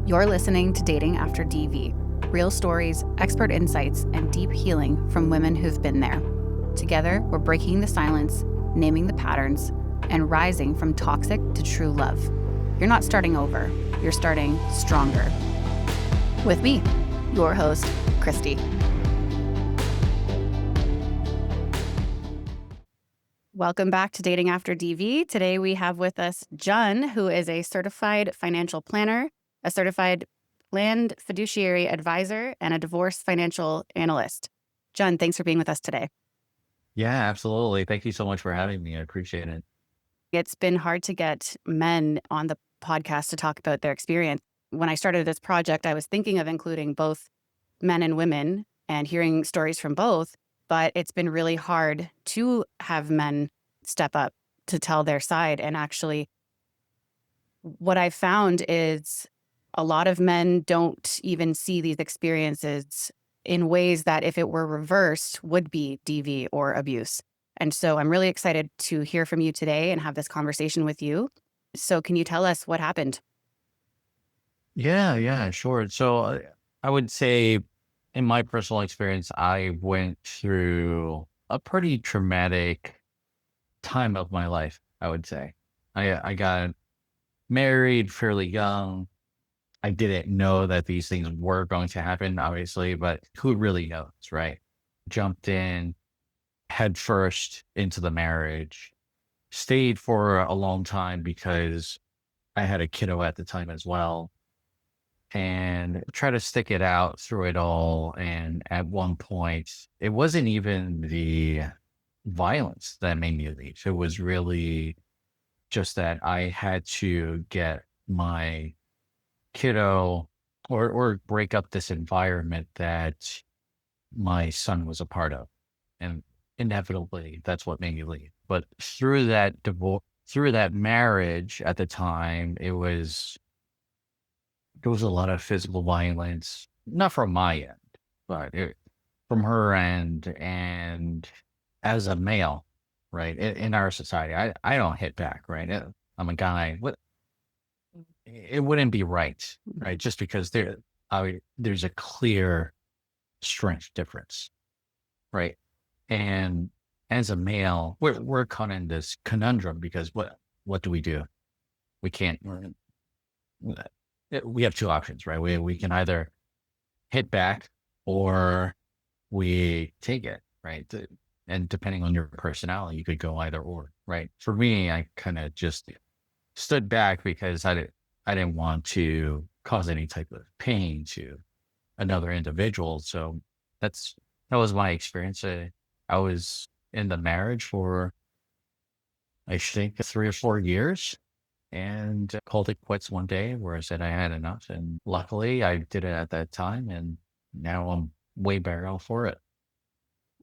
You're listening to Dating After DV, real stories, expert insights, and deep healing from women who've been there. Together, we're breaking the silence, naming the patterns, and rising from toxic to true love. You're not starting over, you're starting stronger. With me, your host, Christy. Welcome back to Dating After DV. Today we have with us Jun, who is a certified financial planner, a certified planned fiduciary advisor, and a divorce financial analyst. Jun, thanks for being with us today. Yeah, absolutely. Thank you so much for having me. I appreciate it. It's been hard to get men on the podcast to talk about their experience. When I started this project, I was thinking of including both men and women and hearing stories from both, but it's been really hard to have men step up to tell their side. And actually, what I found is a lot of men don't even see these experiences in ways that, if it were reversed, would be DV or abuse. And so I'm really excited to hear from you today and have this conversation with you. So can you tell us what happened? Yeah, sure. So I would say, in my personal experience, I went through a pretty traumatic time of my life, I would say. I got married fairly young. I didn't know that these things were going to happen, obviously, but who really knows, right? Jumped in head first into the marriage, stayed for a long time because I had a kiddo at the time as well, and try to stick it out through it all. And at one point, it wasn't even the violence that made me leave. It was really just that I had to get my kiddo or break up this environment that my son was a part of. And inevitably, that's what made me leave. But through that divorce, through that marriage at the time, there was a lot of physical violence, not from my end, but from her end. And as a male, right, in our society, I don't hit back, right? I'm a guy. It wouldn't be right, right? Just because there's a clear strength difference, right? And as a male, we're caught in this conundrum because what do we do? We can't. We have two options, right? We can either hit back or we take it, right? And depending on your personality, you could go either or, right? For me, I kind of just stood back because I didn't want to cause any type of pain to another individual. So that's that was my experience. I was in the marriage for I think 3 or 4 years, and called it quits one day where I said I had enough. And luckily I did it at that time. And now I'm way better off for it.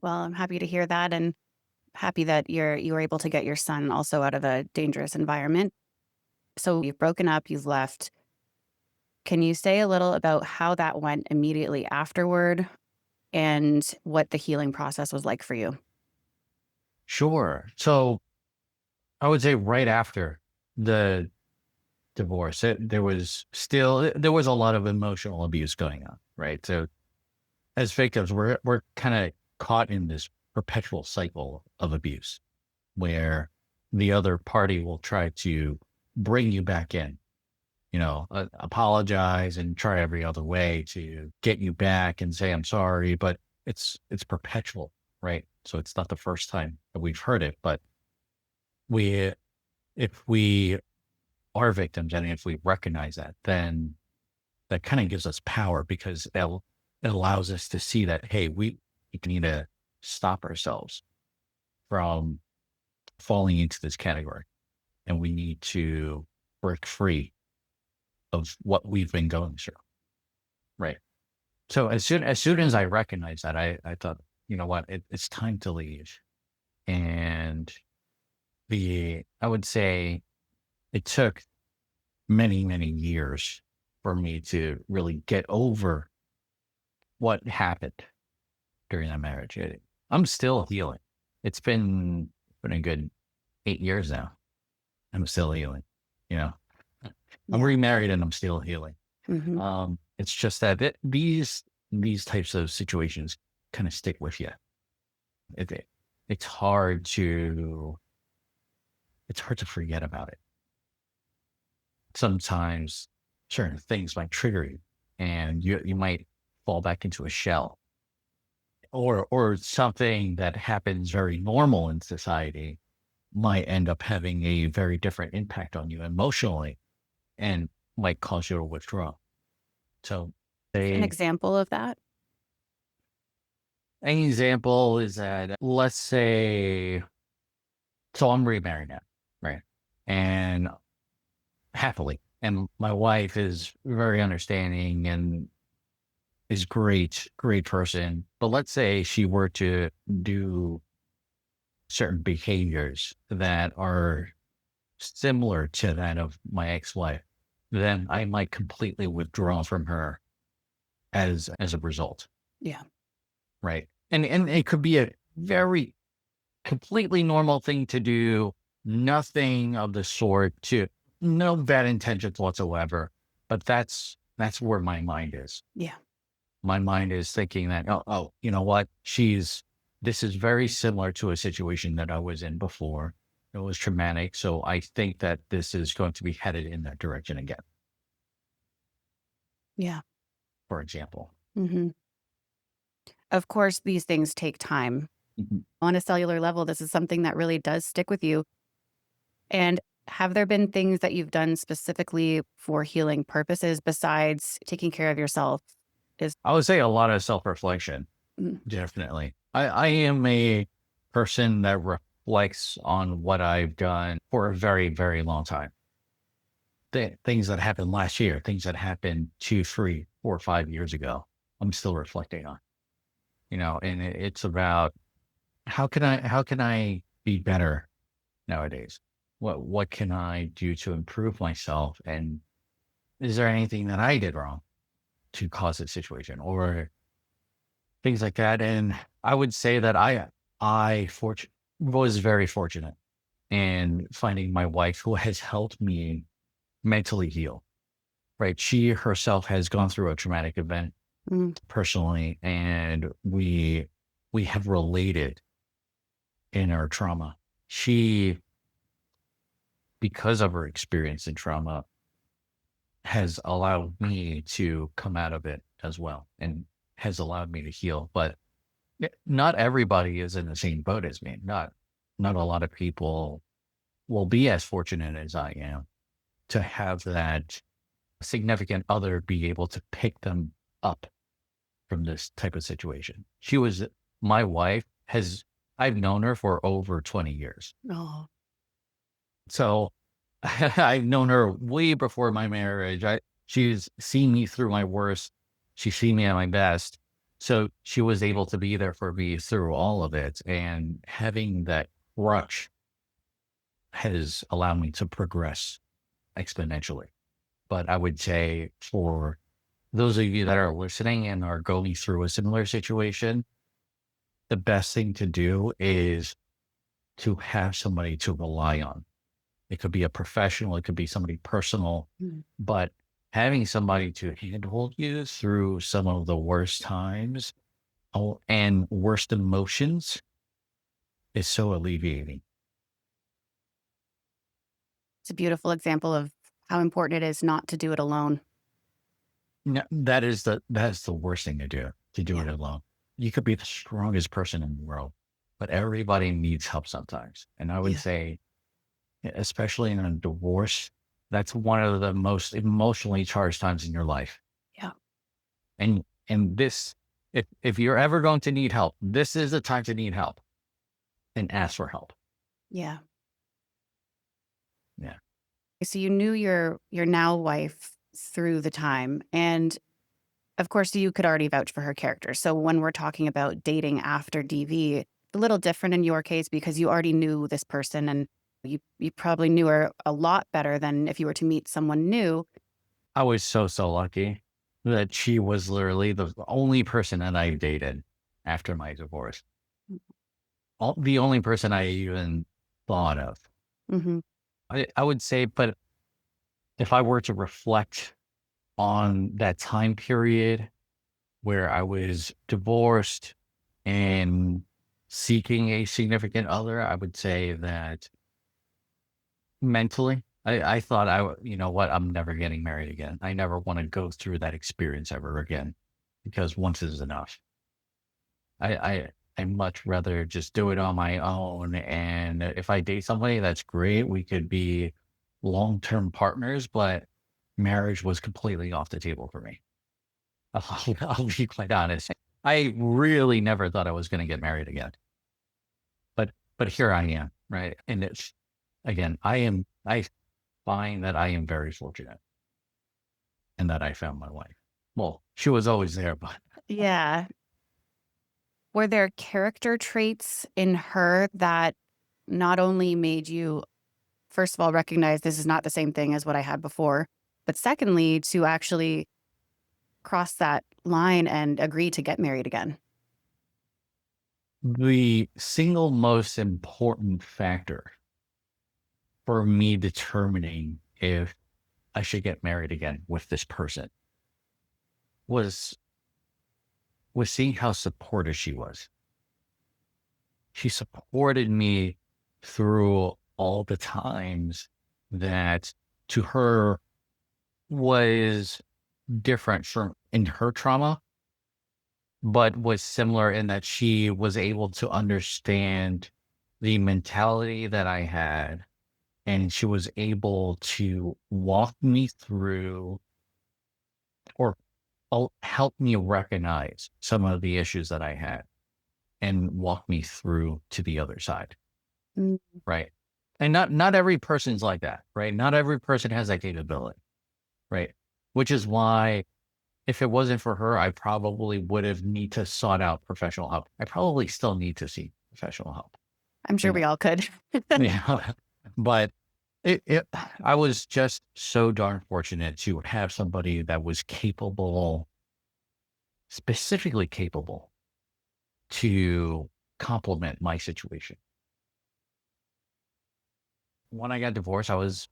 Well, I'm happy to hear that, and happy that you were able to get your son also out of a dangerous environment. So you've broken up, you've left. Can you say a little about how that went immediately afterward and what the healing process was like for you? Sure. So I would say right after the divorce, there was a lot of emotional abuse going on, right? So as victims, we're kind of caught in this perpetual cycle of abuse where the other party will try to bring you back in, apologize and try every other way to get you back and say, I'm sorry, but it's perpetual, right? So it's not the first time that we've heard it, but we, if we are victims and if we recognize that, then that kind of gives us power because it allows us to see that, hey, we need to stop ourselves from falling into this category, and we need to break free of what we've been going through. Right. So as soon as I recognized that, I thought, you know what, it's time to leave. And I would say it took many years for me to really get over what happened during that marriage. I'm still healing. It's been a good 8 years now. I'm still healing. You know, I'm Yeah. remarried and I'm still healing. Hmm. It's just that these types of situations kind of stick with you. It, it it's hard to it's hard to forget about it. Sometimes certain things might trigger you, and you might fall back into a shell, or something that happens very normal in society might end up having a very different impact on you emotionally and might cause you to withdraw. So An they example of that? an example is that, let's say, so I'm remarried now, right? And happily. And my wife is very understanding and is great person. But let's say she were to do certain behaviors that are similar to that of my ex-wife, then I might completely withdraw from her as a result, Yeah. right? And it could be a very completely normal thing to do, nothing of the sort, to no bad intentions whatsoever. But that's where my mind is. Yeah. My mind is thinking that, oh, you know what? This is very similar to a situation that I was in before. It was traumatic. So I think that this is going to be headed in that direction again, Yeah. for example. Hmm. Of course, these things take time. Mhm. On a cellular level, this is something that really does stick with you. And have there been things that you've done specifically for healing purposes besides taking care of yourself? Is I would say a lot of self reflection. mm, Definitely. I am a person that reflects on what I've done for a very, very long time. Things that happened last year, things that happened 2, 3, 4, 5 years ago, I'm still reflecting on, and it's about how can I be better nowadays? What can I do to improve myself? And is there anything that I did wrong to cause this situation or things like that? And I would say that I was very fortunate in finding my wife who has helped me mentally heal. Right. She herself has gone through a traumatic event mm, personally, and we have related in our trauma. She, because of her experience in trauma, has allowed me to come out of it as well and has allowed me to heal. But not everybody is in the same boat as me. Not a lot of people will be as fortunate as I am to have that significant other be able to pick them up from this type of situation. My wife has, I've known her for over 20 years. oh, So I've known her way before my marriage. She's seen me through my worst. She's seen me at my best. So she was able to be there for me through all of it. And having that crutch has allowed me to progress exponentially. But I would say for those of you that are listening and are going through a similar situation, the best thing to do is to have somebody to rely on. It could be a professional, it could be somebody personal, mm. but having somebody to handhold you through some of the worst times and worst emotions is so alleviating. It's a beautiful example of how important it is not to do it alone. No, that's the worst thing to do Yeah. it alone. You could be the strongest person in the world, but everybody needs help sometimes. And I would Yeah. say, especially in a divorce, that's one of the most emotionally charged times in your life. Yeah. And this, if you're ever going to need help, this is the time to need help and ask for help. Yeah. Yeah. So you knew your now wife through the time, and of course you could already vouch for her character. So when we're talking about dating after DV, a little different in your case because you already knew this person and you probably knew her a lot better than if you were to meet someone new. I was so lucky that she was literally the only person that I dated after my divorce. The only person I even thought of. Mhm. I would say, but if I were to reflect on that time period where I was divorced and seeking a significant other, I would say that mentally, I thought you know what, I'm never getting married again. I never want to go through that experience ever again because once is enough. I much rather just do it on my own. And if I date somebody, that's great. We could be long-term partners, but marriage was completely off the table for me. I'll be quite honest. I really never thought I was going to get married again, but here I am, right? And it's again, I find that I am very fortunate and that I found my wife. Well, she was always there, but Yeah. Were there character traits in her that not only made you, first of all, recognize this is not the same thing as what I had before, but secondly, to actually cross that line and agree to get married again? the single most important factor for me determining if I should get married again with this person was seeing how supportive she was. She supported me through all the times that to her was different from in her trauma, but was similar in that she was able to understand the mentality that I had, and she was able to walk me through or help me recognize some of the issues that I had and walk me through to the other side. Mm, Right. And not every person's like that, right? Not every person has that capability, right? Which is why if it wasn't for her, I probably would have need to sought out professional help. I probably still need to seek professional help, I'm you sure we know. all could. Yeah. But it I was just so darn fortunate to have somebody that was capable, specifically capable to complement my situation. When I got divorced, I was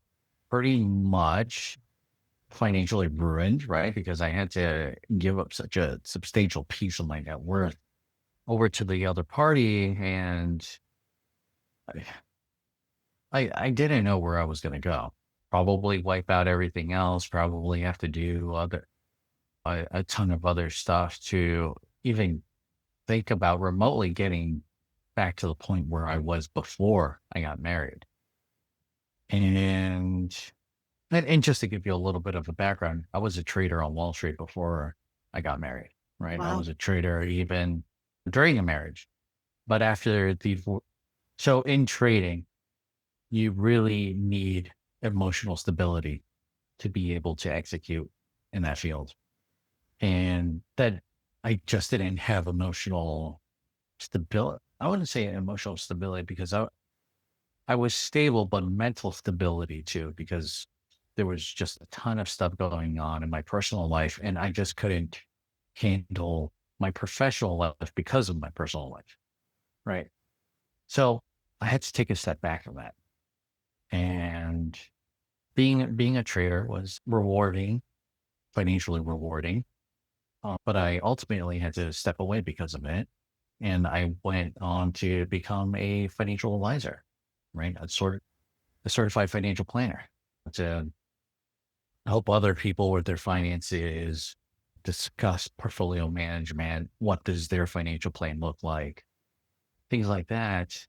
pretty much financially ruined, right? Because I had to give up such a substantial piece of my net worth over to the other party, and I I didn't know where I was gonna go. Probably wipe out everything else, probably have to do a ton of other stuff to even think about remotely getting back to the point where I was before I got married. And and just to give you a little bit of a background, I was a trader on Wall Street before I got married, right? I Wow. was a trader even during a marriage, but after the so in trading, you really need emotional stability to be able to execute in that field. And that I just didn't have emotional stability. I wouldn't say emotional stability because I was stable, but mental stability too, because there was just a ton of stuff going on in my personal life, and I just couldn't handle my professional life because of my personal life. Right. So I had to take a step back from that. And being a trader was rewarding, financially rewarding. But I ultimately had to step away because of it. And I went on to become a financial advisor, right? A certified financial planner to help other people with their finances, discuss portfolio management. What does their financial plan look like? Things like that.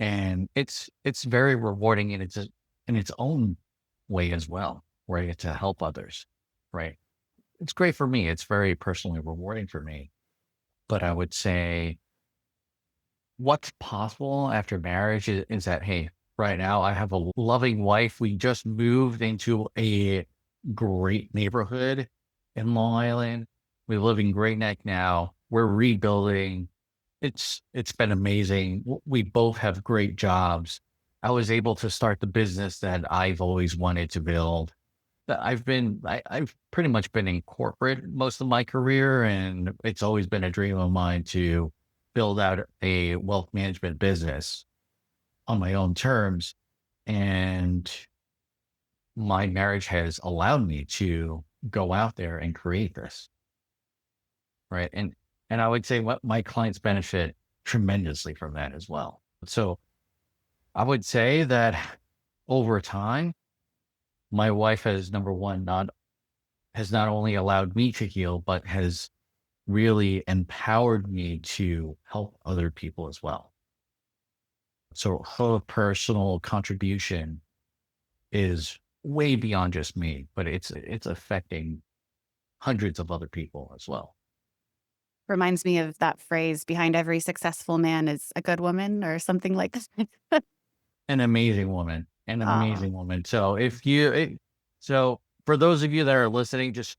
And it's very rewarding in its own way as well, where I get to help others. Right. It's great for me. It's very personally rewarding for me. But I would say what's possible after marriage is that, hey, right now I have a loving wife. We just moved into a great neighborhood in Long Island. We live in Great Neck now. We're rebuilding. It's been amazing. We both have great jobs. I was able to start the business that I've always wanted to build. I've pretty much been in corporate most of my career, and it's always been a dream of mine to build out a wealth management business on my own terms. And my marriage has allowed me to go out there and create this, right? And I would say what my clients benefit tremendously from that as well. So I would say that over time, my wife has number one, not has not only allowed me to heal, but has really empowered me to help other people as well. So her personal contribution is way beyond just me, but it's affecting hundreds of other people as well. Reminds me of that phrase, behind every successful man is a good woman or something like that. An amazing woman, an Oh, amazing woman. So if you, so for those of you that are listening, just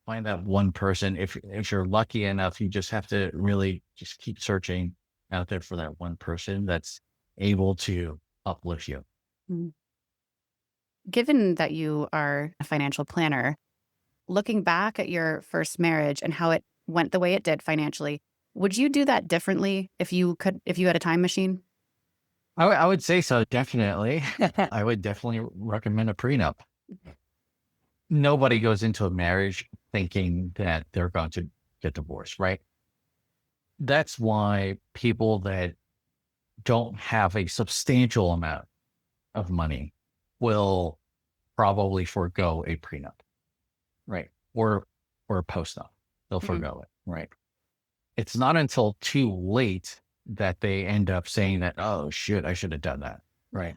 find that one person. If you're lucky enough, you just have to really just keep searching out there for that one person that's able to uplift you. mm. Given that you are a financial planner, looking back at your first marriage and how it went the way it did financially, would you do that differently if you had a time machine? I would say so, definitely. I would definitely recommend a prenup. Nobody goes into a marriage thinking that they're going to get divorced, right? That's why people that don't have a substantial amount of money will probably forego a prenup, right? Or a postnup. They'll Mm, forego it, right? It's not until too late that they end up saying that, oh shit, I should have done that, yeah. right?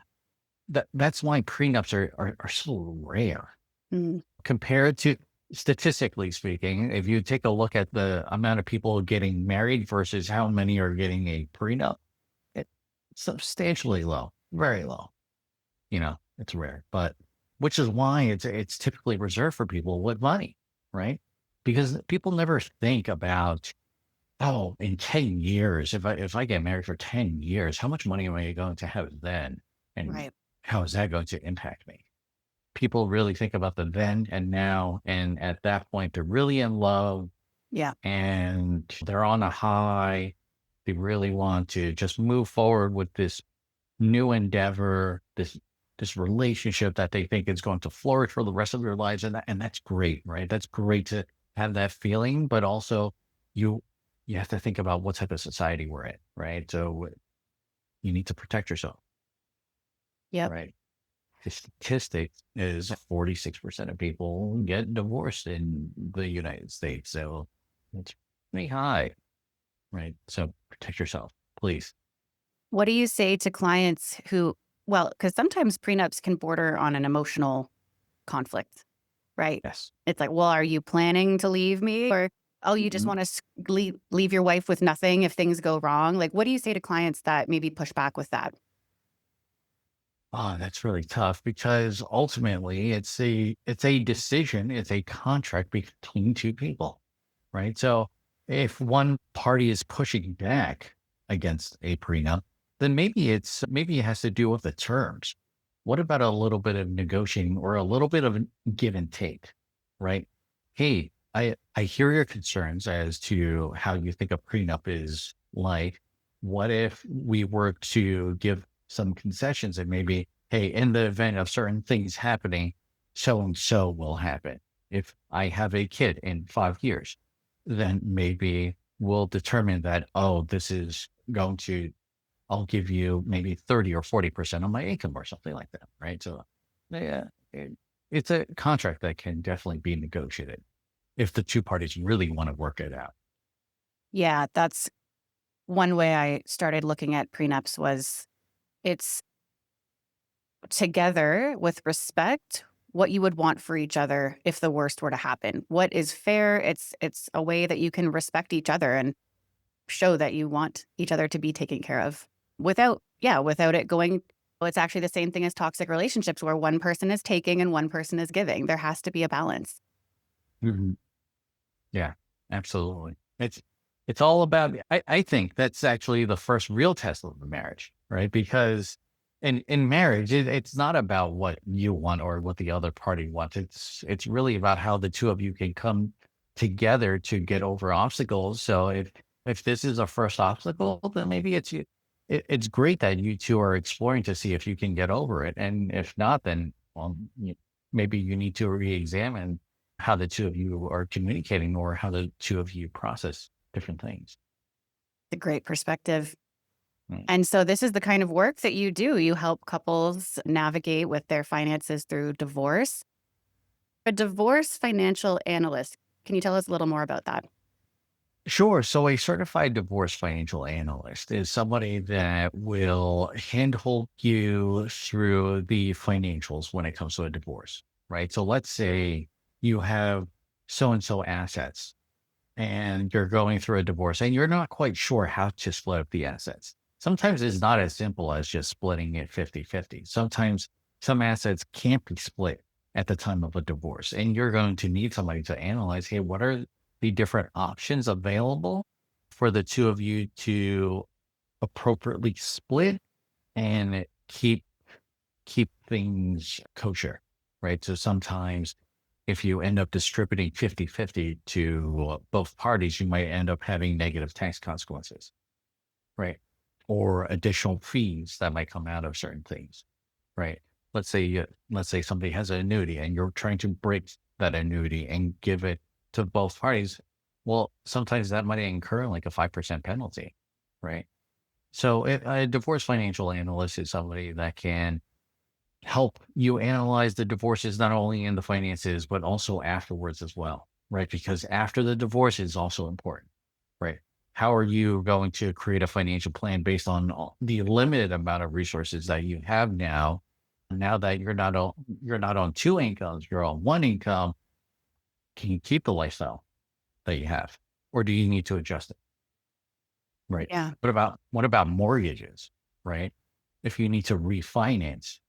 That's why prenups are so rare Mm, compared to, statistically speaking. If you take a look at the amount of people getting married versus how many are getting a prenup, it's substantially low, very low. It's rare, but which is why it's typically reserved for people with money, right? Because people never think about, oh, in 10 years, if I get married for 10 years, how much money am I going to have then? And right. how is that going to impact me? People really think about the then and now. And at that point, they're really in love Yeah. and they're on a high. They really want to just move forward with this new endeavor, this relationship that they think is going to flourish for the rest of their lives. And that's great, right? That's great to have that feeling, but also you you have to think about what type of society we're in, right? So you need to protect yourself, Yep. right? The statistic is 46% of people get divorced in the United States. So it's pretty high, right? So protect yourself, please. What do you say to clients who, well, because sometimes prenups can border on an emotional conflict, right? Yes. It's like, well, are you planning to leave me? Or, oh, you just Mhm. want to leave your wife with nothing if things go wrong? Like, what do you say to clients that maybe push back with that? Oh, that's really tough because ultimately it's a decision, it's a contract between two people, right? So if one party is pushing back against a prenup, then maybe it has to do with the terms. What about a little bit of negotiating or a little bit of give and take, right? Hey, I hear your concerns as to how you think a prenup is like. What if we were to give some concessions and maybe, hey, in the event of certain things happening, so and so will happen. If I have a kid in 5 years, then maybe we'll determine that, oh, this is going to, I'll give you maybe 30 or 40% of my income or something like that. Right. So, yeah, it's a contract that can definitely be negotiated if the two parties really want to work it out. Yeah, that's one way I started looking at prenups was it's together with respect what you would want for each other if the worst were to happen. What is fair? It's a way that you can respect each other and show that you want each other to be taken care of without it going, well, it's actually the same thing as toxic relationships where one person is taking and one person is giving. There has to be a balance. Mhm. Yeah, absolutely. It's all about, I think that's actually the first real test of the marriage, right? Because in marriage, it's not about what you want or what the other party wants. It's really about how the two of you can come together to get over obstacles. So if this is a first obstacle, then maybe it's great that you two are exploring to see if you can get over it. And if not, then well, maybe you need to re-examine how the two of you are communicating or how the two of you process different things. A great perspective. Mm. And so this is the kind of work that you do. You help couples navigate with their finances through divorce. A divorce financial analyst. Can you tell us a little more about that? Sure. So a certified divorce financial analyst is somebody that will handhold you through the financials when it comes to a divorce, right? So let's say you have so and so assets and you're going through a divorce and you're not quite sure how to split up the assets. Sometimes it's not as simple as just splitting it 50-50. Sometimes some assets can't be split at the time of a divorce. And you're going to need somebody to analyze, hey, what are the different options available for the two of you to appropriately split and keep things kosher, right? So sometimes if you end up distributing 50-50 to both parties, you might end up having negative tax consequences, right? Or additional fees that might come out of certain things, right? Let's say somebody has an annuity and you're trying to break that annuity and give it to both parties. Well, sometimes that might incur like a 5% penalty, right? So a divorce financial analyst is somebody that can help you analyze the divorces not only in the finances but also afterwards as well, right? Because after the divorce is also important, right? How are you going to create a financial plan based on the limited amount of resources that you have now that you're not on two incomes, you're on one income? Can you keep the lifestyle that you have, or do you need to adjust it? Right. Yeah. What about mortgages, right? If you need to refinance,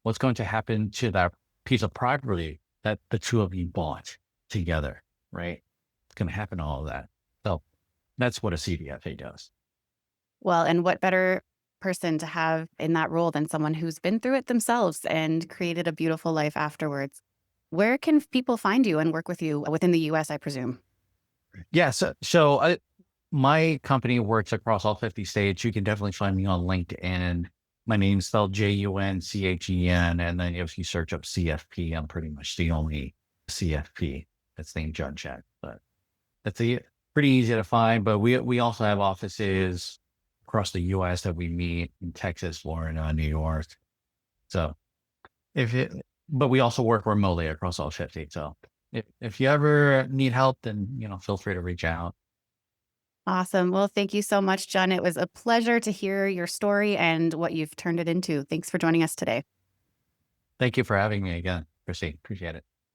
what's going to happen to that piece of property that the two of you bought together, right? It's going to happen, all of that. So that's what a CDFA does. Well, and what better person to have in that role than someone who's been through it themselves and created a beautiful life afterwards? Where can people find you and work with you within the US, I presume? Yeah. So my company works across all 50 states. You can definitely find me on LinkedIn. My name's spelled Junchen. And then if you search up CFP, I'm pretty much the only CFP that's named Jun Chen. But pretty easy to find. But we also have offices across the US that we meet in Texas, Florida, New York. So if it, but we also work remotely across all 50. So if you ever need help, then, feel free to reach out. Awesome. Well, thank you so much, John. It was a pleasure to hear your story and what you've turned it into. Thanks for joining us today. Thank you for having me again, Chrissy. Appreciate it.